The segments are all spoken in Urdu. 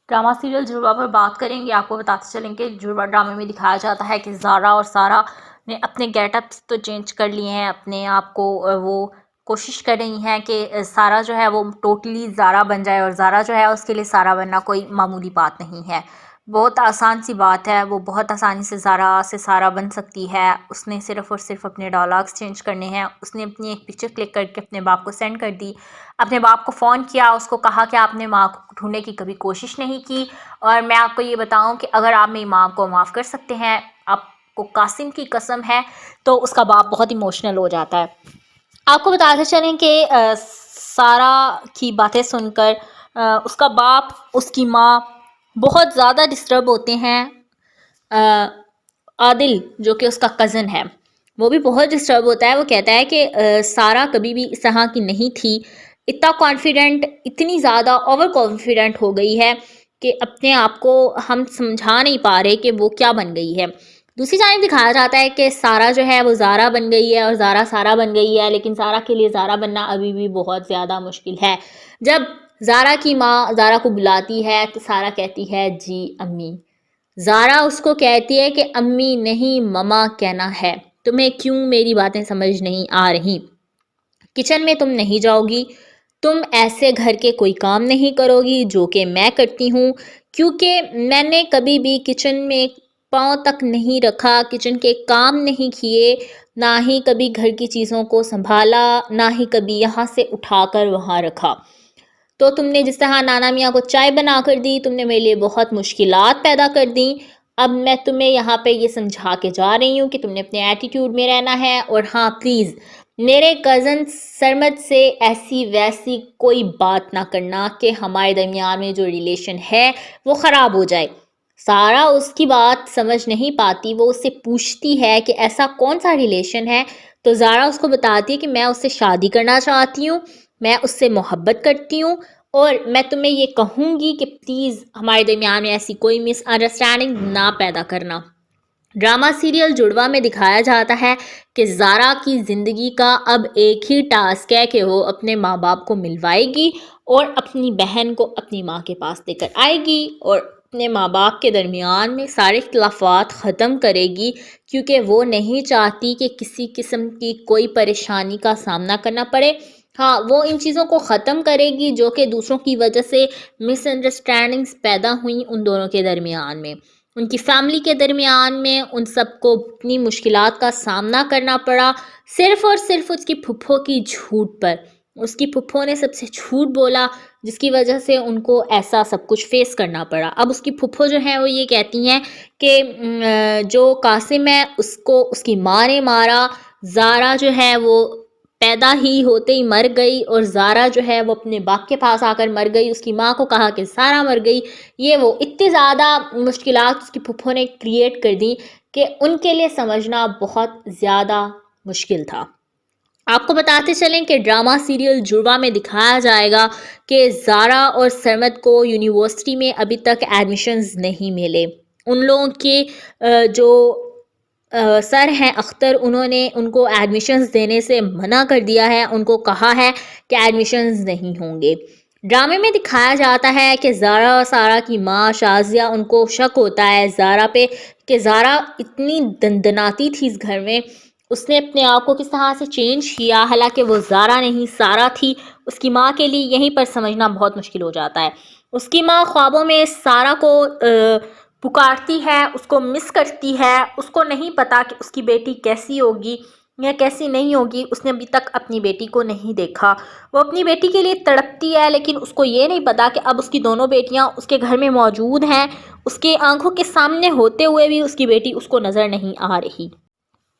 ڈرامہ سیریل جڑوا پر بات کریں گے. آپ کو بتاتے چلیں کہ جڑوا ڈرامے میں دکھایا جاتا ہے کہ زارا اور سارا نے اپنے گیٹ اپس تو چینج کر لیے ہیں. اپنے آپ کو وہ کوشش کر رہی ہیں کہ سارا جو ہے وہ ٹوٹلی زارا بن جائے، اور زارا جو ہے اس کے لیے سارا بننا کوئی معمولی بات نہیں ہے. بہت آسان سی بات ہے، وہ بہت آسانی سے زارا سے سارا بن سکتی ہے. اس نے صرف اور صرف اپنے ڈائلاگس چینج کرنے ہیں. اس نے اپنی ایک پکچر کلک کر کے اپنے باپ کو سینڈ کر دی، اپنے باپ کو فون کیا، اس کو کہا کہ آپ نے ماں کو ڈھونڈنے کی کبھی کوشش نہیں کی. اور میں آپ کو یہ بتاؤں کہ اگر آپ میری ماں کو معاف کر سکتے ہیں، آپ کو قاسم کی قسم ہے، تو اس کا باپ بہت ایموشنل ہو جاتا ہے. آپ کو بتاتے چلیں کہ سارا کی باتیں سن کر اس کا باپ، اس کی ماں بہت زیادہ ڈسٹرب ہوتے ہیں. عادل جو کہ اس کا کزن ہے، وہ بھی بہت ڈسٹرب ہوتا ہے. وہ کہتا ہے کہ سارا کبھی بھی اس طرح کی نہیں تھی، اتنا کانفیڈنٹ، اتنی زیادہ اوور کانفیڈنٹ ہو گئی ہے کہ اپنے آپ کو ہم سمجھا نہیں پا رہے کہ وہ کیا بن گئی ہے. دوسری جانب دکھایا جاتا ہے کہ سارا جو ہے وہ زارا بن گئی ہے اور زارا سارا بن گئی ہے، لیکن سارا کے لیے زارا بننا ابھی بھی بہت زیادہ مشکل ہے. جب زارا کی ماں زارا کو بلاتی ہے تو سارا کہتی ہے جی امی. زارا اس کو کہتی ہے کہ امی نہیں مما کہنا ہے، تمہیں کیوں میری باتیں سمجھ نہیں آ رہی؟ کچن میں تم نہیں جاؤ گی، تم ایسے گھر کے کوئی کام نہیں کرو گی جو کہ میں کرتی ہوں، کیونکہ میں نے کبھی بھی کچن میں پاؤں تک نہیں رکھا، کچن کے کام نہیں کیے، نہ ہی کبھی گھر کی چیزوں کو سنبھالا، نہ ہی کبھی یہاں سے اٹھا کر وہاں رکھا. تو تم نے جس طرح نانا میاں کو چائے بنا کر دی، تم نے میرے لیے بہت مشکلات پیدا کر دیں. اب میں تمہیں یہاں پہ یہ سمجھا کے جا رہی ہوں کہ تم نے اپنے ایٹیٹیوڈ میں رہنا ہے. اور ہاں پلیز میرے کزن سرمد سے ایسی ویسی کوئی بات نہ کرنا کہ ہمارے درمیان میں جو ریلیشن ہے وہ خراب ہو جائے. سارا اس کی بات سمجھ نہیں پاتی. وہ اس سے پوچھتی ہے کہ ایسا کون سا ریلیشن ہے، تو زارا اس کو بتاتی ہے کہ میں اس سے شادی کرنا چاہتی ہوں، میں اس سے محبت کرتی ہوں، اور میں تمہیں یہ کہوں گی کہ پلیز ہمارے درمیان میں ایسی کوئی مس انڈرسٹینڈنگ نہ پیدا کرنا. ڈرامہ سیریل جڑوا میں دکھایا جاتا ہے کہ زارا کی زندگی کا اب ایک ہی ٹاسک ہے کہ وہ اپنے ماں باپ کو ملوائے گی اور اپنی بہن کو اپنی ماں کے پاس لے کر آئے گی، اور اپنے ماں باپ کے درمیان میں سارے اختلافات ختم کرے گی، کیونکہ وہ نہیں چاہتی کہ کسی قسم کی کوئی پریشانی کا سامنا کرنا پڑے. ہاں وہ ان چیزوں کو ختم کرے گی جو کہ دوسروں کی وجہ سے مس انڈرسٹینڈنگس پیدا ہوئیں ان دونوں کے درمیان میں، ان کی فیملی کے درمیان میں. ان سب کو اپنی مشکلات کا سامنا کرنا پڑا صرف اور صرف اس کی پھپھو کی جھوٹ پر. اس کی پھپھو نے سب سے جھوٹ بولا، جس کی وجہ سے ان کو ایسا سب کچھ فیس کرنا پڑا. اب اس کی پھپھو جو ہے وہ یہ کہتی ہیں کہ جو قاسم ہے اس کو اس کی ماں نے مارا، زارا جو ہے وہ پیدا ہی ہوتے ہی مر گئی، اور زارا جو ہے وہ اپنے باپ کے پاس آ کر مر گئی. اس کی ماں کو کہا کہ سارا مر گئی. یہ وہ اتنی زیادہ مشکلات اس کی پھپھو نے کریٹ کر دی کہ ان کے لیے سمجھنا بہت زیادہ مشکل تھا. آپ کو بتاتے چلیں کہ ڈرامہ سیریل جڑوا میں دکھایا جائے گا کہ زارا اور سرمد کو یونیورسٹی میں ابھی تک ایڈمیشنز نہیں ملے. ان لوگوں کے جو سر ہیں اختر، انہوں نے ان کو ایڈمیشنز دینے سے منع کر دیا ہے. ان کو کہا ہے کہ ایڈمیشنز نہیں ہوں گے. ڈرامے میں دکھایا جاتا ہے کہ زارا اور سارا کی ماں شازیہ، ان کو شک ہوتا ہے زارا پہ کہ زارا اتنی دندناتی تھی اس گھر میں، اس نے اپنے آپ کو کس طرح سے چینج کیا، حالانکہ وہ زارا نہیں سارا تھی. اس کی ماں کے لیے یہیں پر سمجھنا بہت مشکل ہو جاتا ہے. اس کی ماں خوابوں میں سارا کو پکارتی ہے، اس کو مس کرتی ہے. اس کو نہیں پتا کہ اس کی بیٹی کیسی ہوگی یا کیسی نہیں ہوگی. اس نے ابھی تک اپنی بیٹی کو نہیں دیکھا. وہ اپنی بیٹی کے لیے تڑپتی ہے، لیکن اس کو یہ نہیں پتا کہ اب اس کی دونوں بیٹیاں اس کے گھر میں موجود ہیں. اس کے آنکھوں کے سامنے ہوتے ہوئے بھی اس کی بیٹی اس کو نظر نہیں آ رہی.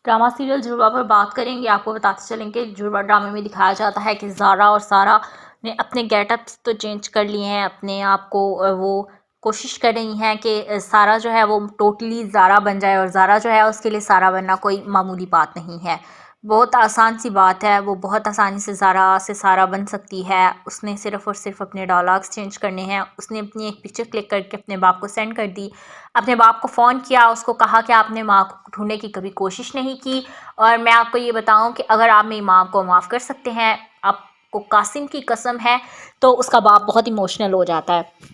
ڈرامہ سیریل جڑوا پر بات کریں گے. آپ کو بتاتے چلیں کہ جڑوا ڈرامے میں دکھایا جاتا ہے کہ زارا اور سارا نے اپنے گیٹ اپس تو چینج کر لیے ہیں. اپنے آپ کو وہ کوشش کر رہی ہیں کہ سارا جو ہے وہ ٹوٹلی زارا بن جائے، اور زارا جو ہے اس کے لیے سارا بننا کوئی معمولی بات نہیں ہے. بہت آسان سی بات ہے، وہ بہت آسانی سے زارا سے سارا بن سکتی ہے. اس نے صرف اور صرف اپنے ڈائلاگس چینج کرنے ہیں. اس نے اپنی ایک پکچر کلک کر کے اپنے باپ کو سینڈ کر دی، اپنے باپ کو فون کیا، اس کو کہا کہ آپ نے ماں کو ڈھونڈنے کی کبھی کوشش نہیں کی. اور میں آپ کو یہ بتاؤں کہ اگر آپ میری ماں کو معاف کر سکتے ہیں، آپ کو قاسم کی قسم ہے، تو اس کا باپ بہت ایموشنل ہو جاتا ہے.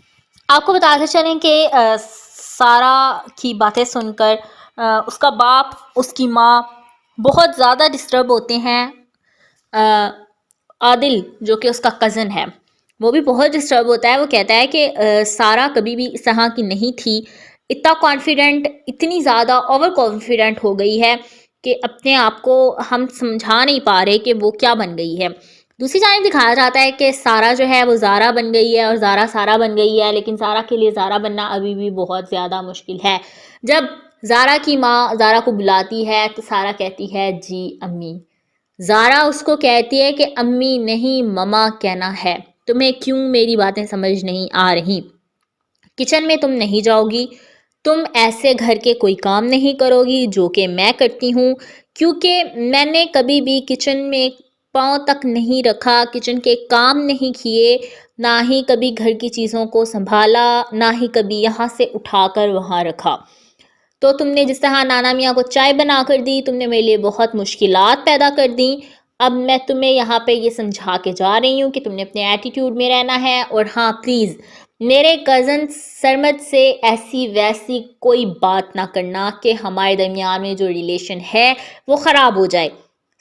آپ کو بتاتے چلیں کہ سارا کی باتیں سن کر اس کا باپ، اس کی ماں بہت زیادہ ڈسٹرب ہوتے ہیں۔ عادل جو کہ اس کا کزن ہے، وہ بھی بہت ڈسٹرب ہوتا ہے۔ وہ کہتا ہے کہ سارا کبھی بھی اس طرح کی نہیں تھی، اتنا کانفیڈنٹ، اتنی زیادہ اوور کانفیڈنٹ ہو گئی ہے کہ اپنے آپ کو ہم سمجھا نہیں پا رہے کہ وہ کیا بن گئی ہے۔ دوسری جانب دکھایا جاتا ہے کہ سارا جو ہے وہ زارا بن گئی ہے اور زارا سارا بن گئی ہے، لیکن سارا کے لیے زارا بننا ابھی بھی بہت زیادہ مشکل ہے۔ جب زارا کی ماں زارا کو بلاتی ہے تو سارا کہتی ہے جی امی۔ زارا اس کو کہتی ہے کہ امی نہیں مما کہنا ہے، تمہیں کیوں میری باتیں سمجھ نہیں آ رہی؟ کچن میں تم نہیں جاؤ گی، تم ایسے گھر کے کوئی کام نہیں کرو گی جو کہ میں کرتی ہوں، کیونکہ میں نے کبھی بھی کچن میں پاؤں تک نہیں رکھا، کچن کے کام نہیں کیے، نہ ہی کبھی گھر کی چیزوں کو سنبھالا، نہ ہی کبھی یہاں سے اٹھا کر وہاں رکھا۔ تو تم نے جس طرح نانا میاں کو چائے بنا کر دی، تم نے میرے لیے بہت مشکلات پیدا کر دیں۔ اب میں تمہیں یہاں پہ یہ سمجھا کے جا رہی ہوں کہ تم نے اپنے ایٹیٹیوڈ میں رہنا ہے، اور ہاں پلیز میرے کزن سرمد سے ایسی ویسی کوئی بات نہ کرنا کہ ہمارے درمیان میں جو ریلیشن ہے وہ خراب ہو جائے۔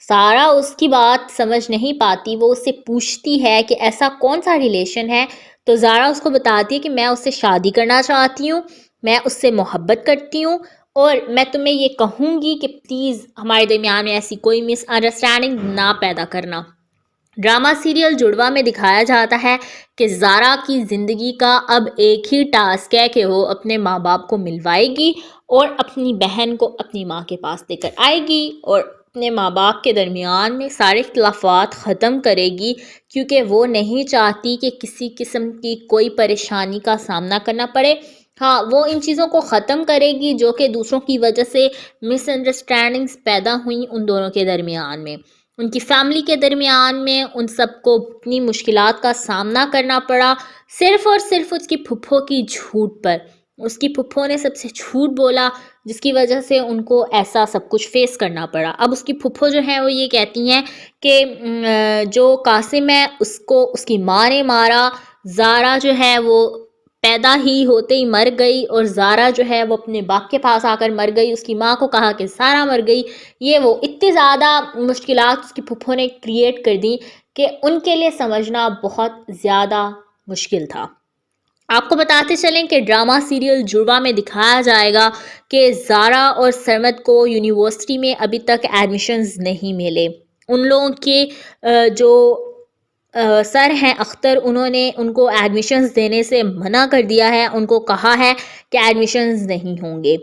سارا اس کی بات سمجھ نہیں پاتی، وہ اس سے پوچھتی ہے کہ ایسا کون سا ریلیشن ہے، تو زارا اس کو بتاتی ہے کہ میں اس سے شادی کرنا چاہتی ہوں، میں اس سے محبت کرتی ہوں، اور میں تمہیں یہ کہوں گی کہ پلیز ہمارے درمیان میں ایسی کوئی مس انڈرسٹینڈنگ نہ پیدا کرنا۔ ڈرامہ سیریل جڑواں میں دکھایا جاتا ہے کہ زارا کی زندگی کا اب ایک ہی ٹاسک ہے کہ وہ اپنے ماں باپ کو ملوائے گی اور اپنی بہن کو اپنی ماں کے پاس لے کر آئے گی، اور اپنے ماں باپ کے درمیان میں سارے اختلافات ختم کرے گی، کیونکہ وہ نہیں چاہتی کہ کسی قسم کی کوئی پریشانی کا سامنا کرنا پڑے۔ ہاں، وہ ان چیزوں کو ختم کرے گی جو کہ دوسروں کی وجہ سے مس انڈرسٹینڈنگز پیدا ہوئیں ان دونوں کے درمیان میں، ان کی فیملی کے درمیان میں، ان سب کو اپنی مشکلات کا سامنا کرنا پڑا صرف اور صرف اس کی پھپھو کی جھوٹ پر۔ اس کی پھپھو نے سب سے جھوٹ بولا، جس کی وجہ سے ان کو ایسا سب کچھ فیس کرنا پڑا۔ اب اس کی پھپھو جو ہے وہ یہ کہتی ہیں کہ جو قاسم ہے اس کو اس کی ماں نے مارا، زارا جو ہے وہ پیدا ہی ہوتے ہی مر گئی، اور زارا جو ہے وہ اپنے باپ کے پاس آ کر مر گئی، اس کی ماں کو کہا کہ سارا مر گئی۔ یہ وہ اتنی زیادہ مشکلات اس کی پھپھو نے کریٹ کر دی کہ ان کے لیے سمجھنا بہت زیادہ مشکل تھا۔ آپ کو بتاتے چلیں کہ ڈرامہ سیریل جڑواں میں دکھایا جائے گا کہ زارا اور سرمد کو یونیورسٹی میں ابھی تک ایڈمیشنز نہیں ملے۔ ان لوگوں کے جو سر ہیں اختر، انہوں نے ان کو ایڈمیشنز دینے سے منع کر دیا ہے، ان کو کہا ہے کہ ایڈمیشنز نہیں ہوں گے۔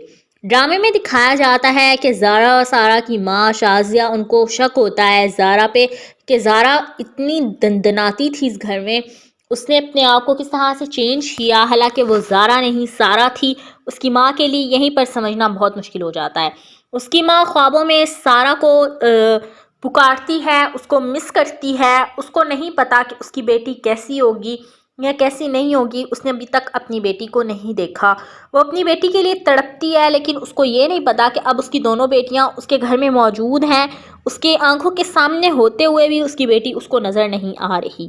ڈرامے میں دکھایا جاتا ہے کہ زارا اور سارا کی ماں شازیہ، ان کو شک ہوتا ہے زارا پہ کہ زارا اتنی دندناتی تھی اس گھر میں، اس نے اپنے آپ کو کس طرح سے چینج کیا، حالانکہ وہ زارا نہیں سارا تھی۔ اس کی ماں کے لیے یہیں پر سمجھنا بہت مشکل ہو جاتا ہے۔ اس کی ماں خوابوں میں سارا کو پکارتی ہے، اس کو مس کرتی ہے، اس کو نہیں پتا کہ اس کی بیٹی کیسی ہوگی یا کیسی نہیں ہوگی، اس نے ابھی تک اپنی بیٹی کو نہیں دیکھا۔ وہ اپنی بیٹی کے لیے تڑپتی ہے، لیکن اس کو یہ نہیں پتا کہ اب اس کی دونوں بیٹیاں اس کے گھر میں موجود ہیں، اس کے آنکھوں کے سامنے ہوتے ہوئے بھی اس کی بیٹی اس کو نظر نہیں آ رہی۔